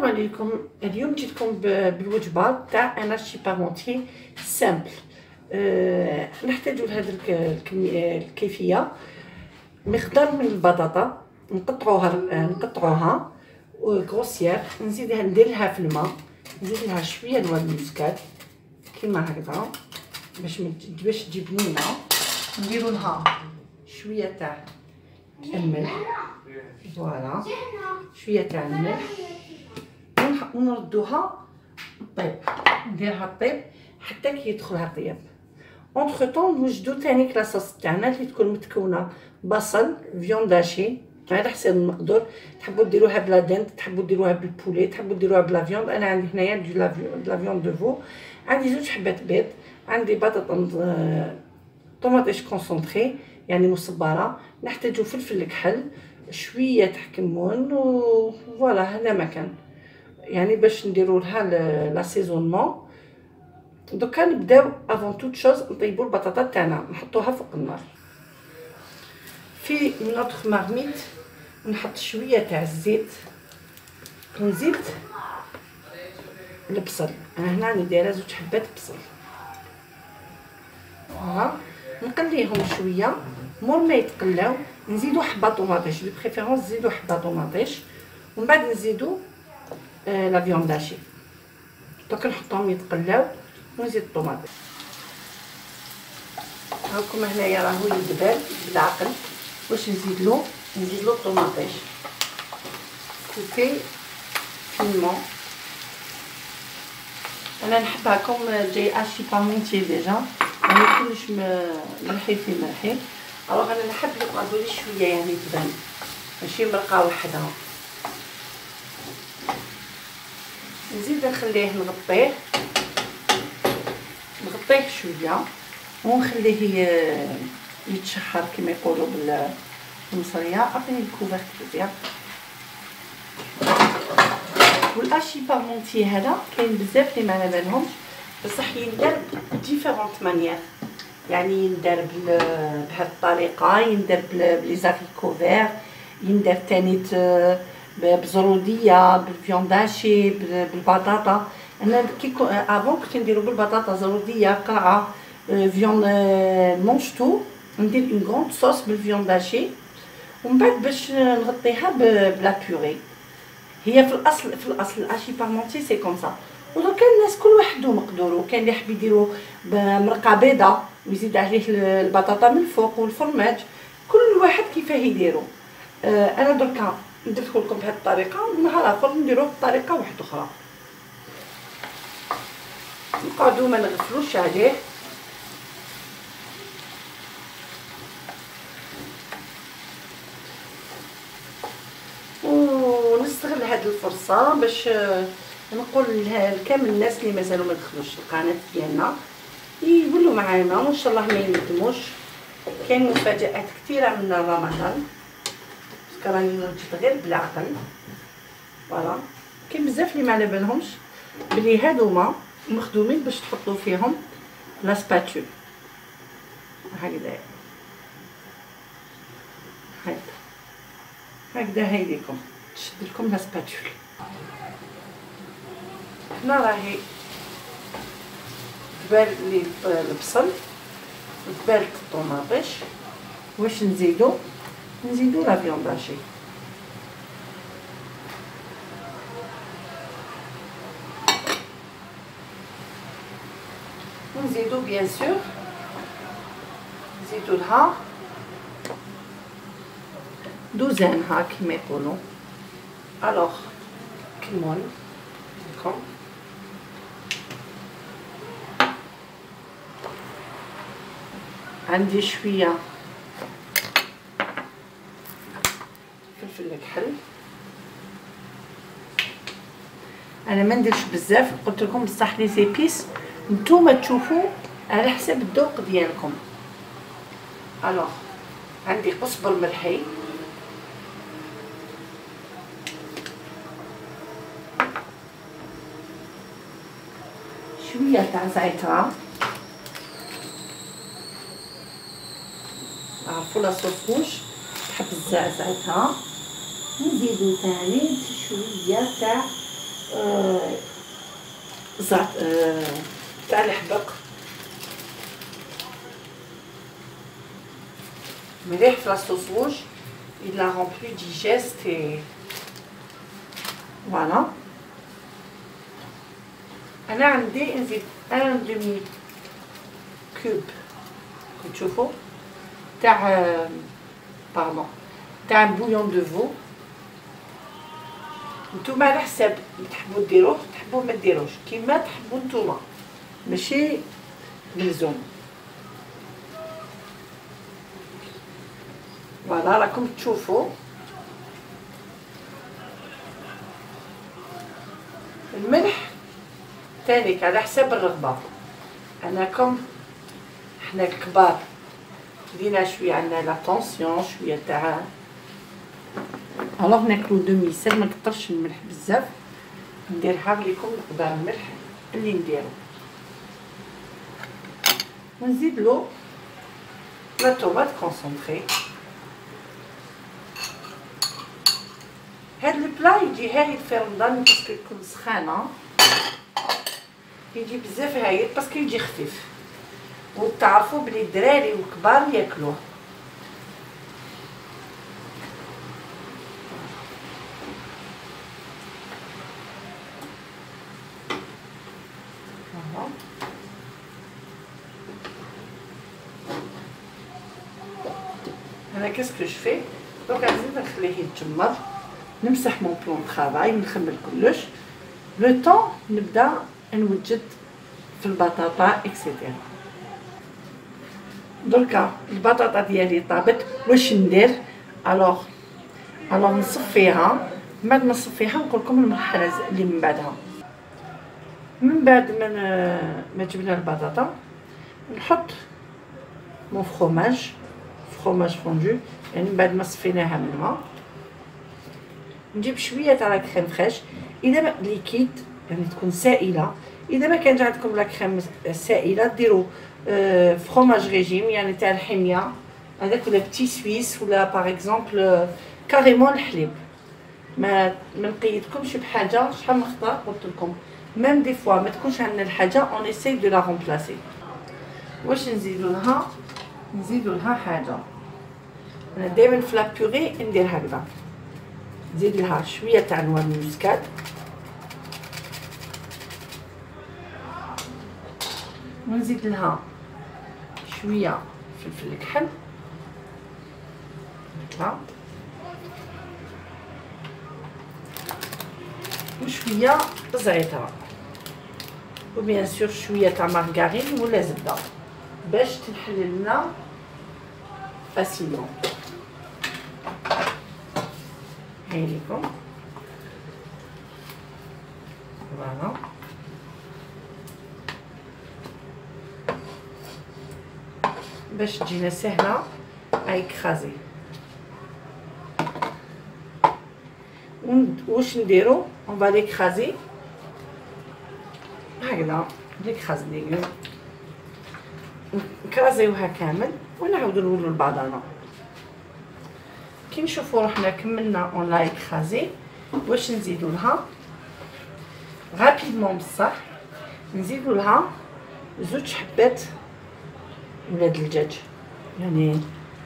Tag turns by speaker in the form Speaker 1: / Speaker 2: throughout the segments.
Speaker 1: السلام عليكم. اليوم جيتكم بالوجبه تاع انا شي بارمونتي سامبل. نحتاج لهذه الكيفيه مقدار من البطاطا نقطعوها غروسيير، ندير لها في الماء، نزيد لها شويه نوار المسكات كيما هكذا باش تجي بنينه. نديروا لها شويه تاع الملح، فوالا شويه تاع الملح، ونردوها طيب، نديرها طيب حتى كي يدخلها طيب. اونتر طون نوجدو تاني كلاصوص تاعنا اللي تكون متكونه بصل، فيونداشي على حسب المقدور. تحبوا ديروها بلا دند، تحبوا ديروها بالبولي، تحبوا ديروها بلا فيوند. انا عندي هنايا لا فيوند دو فو. عندي زوج حبات بيض، عندي بطاطا طوماطيش كونسونطري يعني مصبره، نحتاجو فلفل الكحل، شويه تاع كمون، و فوالا هذا مكان يعني باش نديرو لها لاسيزونمون. دوكا نبداو افون توت شوز نطيبو البطاطا تاعنا، نحطوها فوق النار في نوتر مارميت. نحط شويه تاع الزيت ونزيد البصل. انا هنا راني دايره زوج حبات بصل، ها نقليهم شويه. مور ما يتقلاو نزيدو حبه طوماطيش، دو بريفيرونس نزيدو حبه طوماطيش، ومن بعد نزيدو لا فيونداشي. دوك نحطهم يتقلاو ونزيد الطوماطيش. هاكم هنايا راهو يدبل بالعقل. واش نزيدلو الطوماطيش كوبي فينمون. انا نحبها كوم جاي اشي بارمونتي ديجا، يعني كلش ملحي في ملحي. الوغ انا نحب يقعدوا لي شويه يعني تبان ماشي مرقه وحدها. نزيد نخليه نغطيه شويه ونخليه يتشحر كما يقولوا بالمصريه. عطيني الكوفرت ديالك. والاشي بارمونتي هذا كاين بزاف اللي ما على بالهمش، بصح يندار بديفيرونت مانيير، يعني يندار بهذه الطريقه، يندار بلي زاريكوفير، يندار تاني بزروديه، بالفيونداشي، بالبطاطا. انا كي افون كنت نديرو بالبطاطا زروديه قرعه فيون مونشتو، ندير اون غروند صوص بالفيونداشي، ومن بعد باش نغطيها بلا بيوري. هي في الاصل الاشي بارمونتي سي كوم سا. ودركا الناس كل واحد ومقدورو، كاين اللي يحب يديرو بمرقه بيضه ويزيد عليه البطاطا من الفوق والفرماج، كل واحد كيفاه يديرو. انا دركا درت لكم بهذه الطريقه، ونهار اخر نديروه بطريقه واحده اخرى. نقعدو ما نغفلوش عليه. ونستغل هذه الفرصه باش نقول لكامل الناس اللي مازالوا ما دخلوش القناه ديالنا يولوا معنا، وان شاء الله ما يندموش. كاين مفاجات كثيره من رمضان، راني نوجد غير بالعقل. فوالا كاين بزاف اللي ما على بالهمش بلي هادوما مخدومين باش تحطوا فيهم لا سباتول هكذا هكذا هايديكم تشد لكم لا سباتول. هنا راهي تبال لي البصل وتبالت الطوماطيش. واش نزيدو لا فيونداشي، ونزيدو بيان سور نزيدو لها دوزان ها كيما يقولوا. الوغ كمون لكم، عندي شويه فلفل الكحل. انا ما نديرش بزاف، قلت لكم بصح لي زيبيس نتوما تشوفوا على حسب الذوق ديالكم. الوغ عندي قزبر ملحي، شويه تاع زعتر، عرفوا لا صوصوش تحب الزعتر. نزيدو ثاني شويه تاع زعت تاع الحبق مليح في لاصوص روج. il la rend plus digeste et voilà. انا عندي نزيد ان دومي كوب تشوفوا تاع باردون تاع بويون دو فو. نتوما على حساب تحبوا ديروه تحبوا ما ديروش كيما تحبوا نتوما ماشي ملزوم. فوالا راكم تشوفوا الملح تانيك على حساب الرغبه. انا كم حنا الكبار لينا شويه عندنا لا طونسيون شويه تاع الوغ ناكلو دومي سير ما نكثرش الملح بزاف. نديرها لكم مقدار الملح اللي نديرو ونزيد له لا طوماط كونسونطري. هاد البلا يجي هايل في رمضان باسكو يكون سخانه يجي بزاف هايل باسكو يجي خفيف وتعرفوا بلي الدراري والكبار ياكلوه. انا كاسكو جفي دونك نزيد نخليه يتجمر نمسح مون بلون طرافاي نخمل كلش لو طون نبدا نوجد في البطاطا اكسيتيرا. دركا البطاطا ديالي طابت واش ندير؟ الوغ نصفيها. بعد ما نصفيها نقول لكم المرحله اللي من بعدها. من بعد ما جبنا البطاطا نحط مون فروماج فوندو يعني من بعد ما صفيناها من الماء. نجيب شويه تاع لا كريم فريش اذا ما ليكيد يعني تكون سائله. اذا ما كانش عندكم لا كريم سائله ديروا فروماج ريجيم يعني تاع الحميه هذاك ولا بتي سويس ولا باغ اكزومبل كاريمون الحليب. ما نقيدكمش بحاجه. شحال من خطره قلت لكم ميم دي فوا ما تكونش عندنا الحاجه اون ايساي دو لا رومبلاسي. واش نزيدو لها حاجه. انا دائما في لا بيغي ندير هكذا نزيد لها شويه تاع نوار المسكات ونزيد لها شويه فلفل كحل هكا وشويه زعتر وبيان سور شويه تاع مارغرين ولا زبده باش تنحل لنا فاسيلمون. هايليكم فوالا. باش تجينا سهله ايكرازي. واش نديرو؟ اون فا ليكرازي هكذا ليكراز ليغوم نكرازيوها كامل ونعاودو نولو البادانا. كي نشوفو روحنا كملنا اون لا ايكرازي واش نزيدو لها غابيدمون بصح نزيدو لها زوج حبات ولاد الدجاج يعني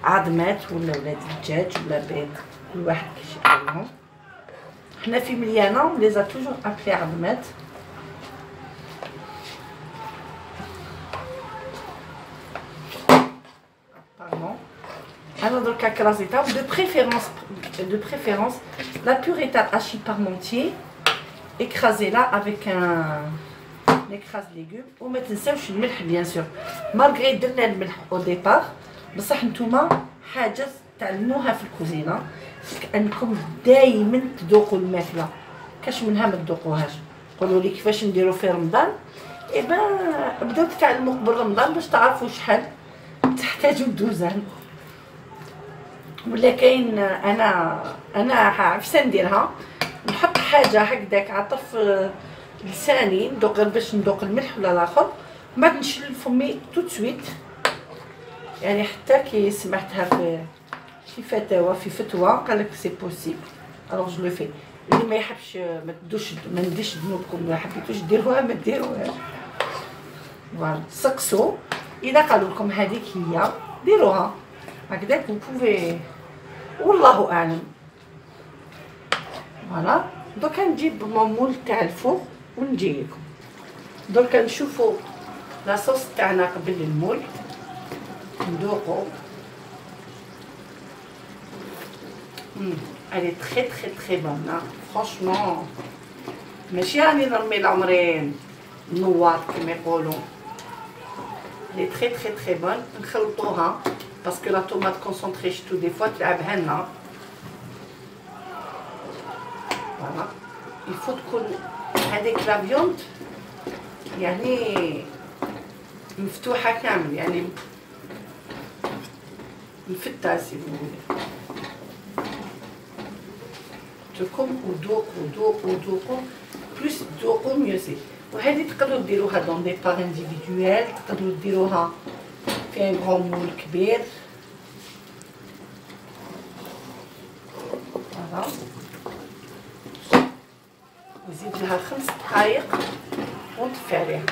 Speaker 1: عظمات ولا ولاد الدجاج ولا بيض كل واحد كيش يديرهم. حنا في مليانه لي زا توجور ابلي عظمات. انا دركا كرازيتها دو بريفيرونس لا بوري تاع الاشي بارمونتيي écrasez-la avec un écrase légumes وما تنساوش الملح بيان سور مالغري درنا الملح او ديبار بصح نتوما حاجه تعلموها في الكوزينه انكم دائما تذوقوا الماكله كاش منها ما تذوقوهاش. قولوا لي كيفاش نديروا في رمضان ايبا بداو تتعلموا قبل رمضان باش تعرفوا شحال تحتاجوا الدوزان. ولا كاين انا عرفت نديرها نحط حاجه هكذاك عطف لساني ندوق باش ندوق الملح ولا الاخر من بعد نشل فمي تو سويت يعني حتى كي سمعتها في فتوى قال لك سي بوسيبل الوغ جو لو في. اللي ما يحبش ما نديش ذنوبكم، ما حبيتوش ديروها ما ديروهاش. فوالا سقسو اذا قالوا لكم هذيك هي ديروها هكذاك. وبوفي والله اعلم. فوالا دوكا نجيب مول تاع الفوق ونجي لكم. دوكا نشوفوا لاصوص تاعنا قبل المول ندوقو. elle est très très très bonne hein. Franchement ماشي راني نرمي العمرين نوار كما يقولوا. elle est très très très bonne. نخلطوها باسكو لا طوماط كونسونطري شتو دي فوا تلعبها لنا. فوالا الفو تكون هذيك لا فيوند يعني مفتوحه كامل، يعني مفتة سي فو تكون وذوقوا بلوس تذوقوا ميو سي. وهذه تقدروا ديروها دون دي بار انديفيدويل، تقدروا ديروها في ان غون مول كبير. فوالا وزيد لها 5 دقائق ونطفي عليها.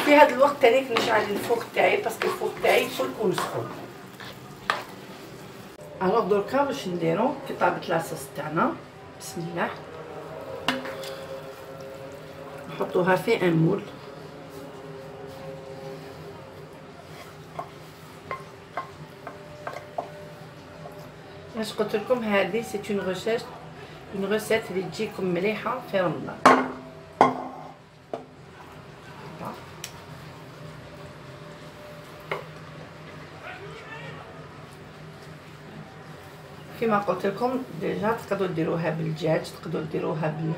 Speaker 1: في هذا الوقت تانيك نشعل الفوق تاعي باسكو الفوق تاعي يكون سخون. الوغ دركا واش نديرو كي طابت لاصوص تاعنا، بسم الله نحطوها في ان مول. واش قلت لكم هذه سي اون روسيت اللي تجيكم مليحه في رمضان. كما قلت لكم ديجا تقدروا ديروها بالدجاج، تقدروا ديروها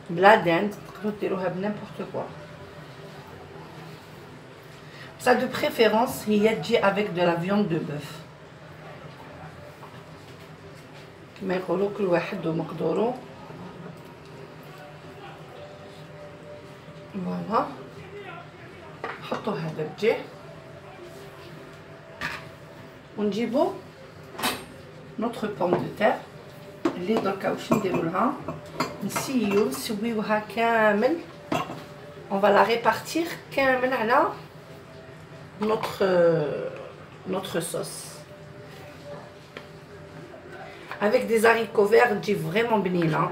Speaker 1: بلا دند، تقدروا ديروها بنيمبورط كوا. سا دو بريفيرونس هي تجي افيك دو لا فيوند دو بوف. كما يقولوا كل واحد ومقدورو. فوالا نحطو هذا الجي ونجيبو نوتر بوم دو تير اللي دركا واش نديرو لها، نسويوها كامل. اون فا لا ريبارتير كامل على نوتر صوص افيك دي زاريكو فير تجي فريمون بنينه.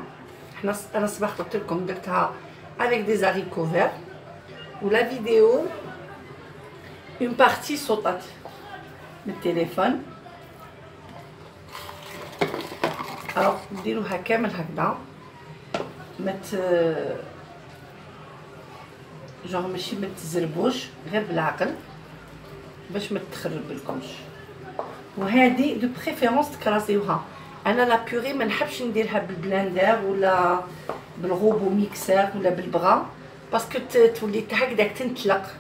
Speaker 1: انا صباح قلت لكم درتها افيك دي زاريكو فير ولا فيديو اون بارتي صوتات من التليفون. الوغ نديروها كامل هكذا جونغ ماشي ما تزربوش، غير بالعقل باش ما تخربلكمش. وهذه دو بريفيرونس تكراسيوها. انا لا بيوري ما نحبش نديرها بالبلاندر ولا بالغوبو ميكسر ولا بالبغا باسكو تولي هكذاك تنطلق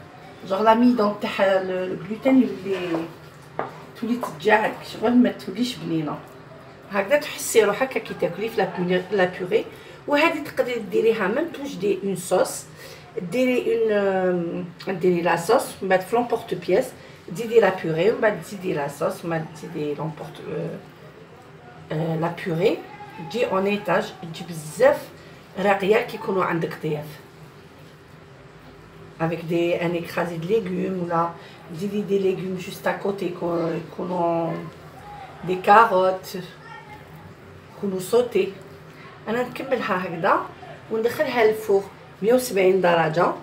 Speaker 1: جونغ لاميدون تاع الجلوتين يولي تولي تتجعد شغل ما توليش بنينه. هكذا تحسي روحك كي تاكلي في لا بيوري. وهذه تقدري ديريها ميم توجدي اون صوص، ديري لا صوص من بعد في لومبورط بياس تزيدي لا بيوري ومن بعد تزيدي لا صوص ومن بعد تزيدي لومبورط لا بيوري. تجي اون ايطاج تجي بزاف راقيه كي يكونوا عندك ضياف avec un écrasé de légumes ولا تزيدي دي légumes juste à côté يكونوا دي كاروت يكونوا صوتي. انا نكملها هكذا وندخلها للفوق 170 درجه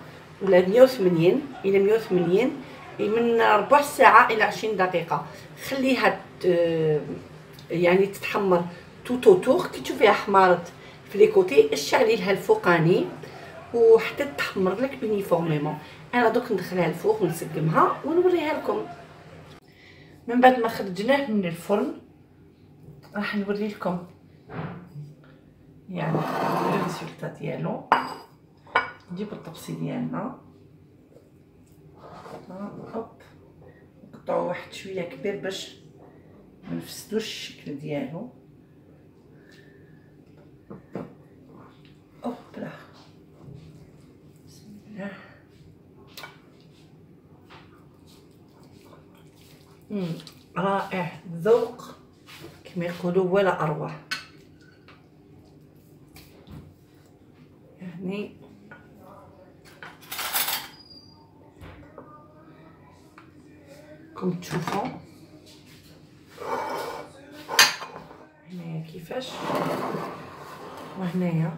Speaker 1: ولا 180 الى 180 من ربع ساعه الى 20 دقيقه. خليها يعني تتحمر توتو تور. كي تشوفيها حمارت في لي كوتي اشعلي لها الفوقاني وحتى تحمر لك يونيفورميمون. انا دوك ندخلها الفوق ونسقمها ونوريها لكم. من بعد ما خرجناه من الفرن راح نوري لكم يعني الريزولتا ديالو. نجيب الطبسي ديالنا هوب نقطعو واحد شويه كبير باش ما نفسدوش الشكل ديالو. اوبلا بسم الله. رائع ذوق كما يقولوا ولا اروع. كم تشوفوا هنايا كيفاش، وهنايا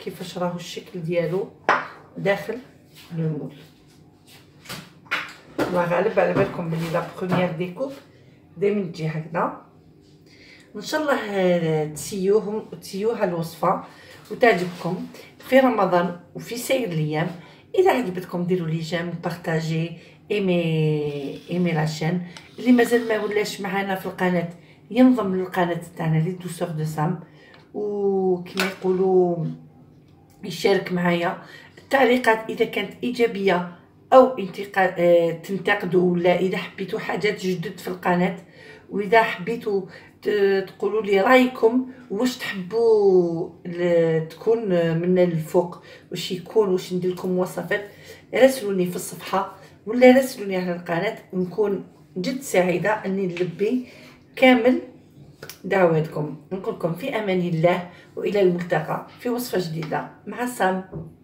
Speaker 1: كيفاش راهو الشكل ديالو داخل المول. الله غالب على بالكم بلي لا بروميير ديكوب دايما تجي هكذا. ان شاء الله تسيوها الوصفه وتعجبكم في رمضان وفي سائر الايام. اذا عجبتكم ديروا لي جيم، بارطاجي، ايمي لاشين. اللي مازال ما ولاش معنا في القناه ينضم للقناه تاعنا لي دوسور دو سام، وكما يقولوا يشارك معايا. التعليقات اذا كانت ايجابيه او تنتقدوا، ولا اذا حبيتوا حاجات جدد في القناه، واذا حبيتوا تقولوا لي رايكم واش تحبوا تكون من الفوق، واش يكون، واش ندير لكم وصفات، راسلوني في الصفحه ولا راسلوني على القناه. نكون جد سعيده اني نلبي كامل دعواتكم. نقول لكم في امان الله، والى الملتقى في وصفه جديده. مع السلامه.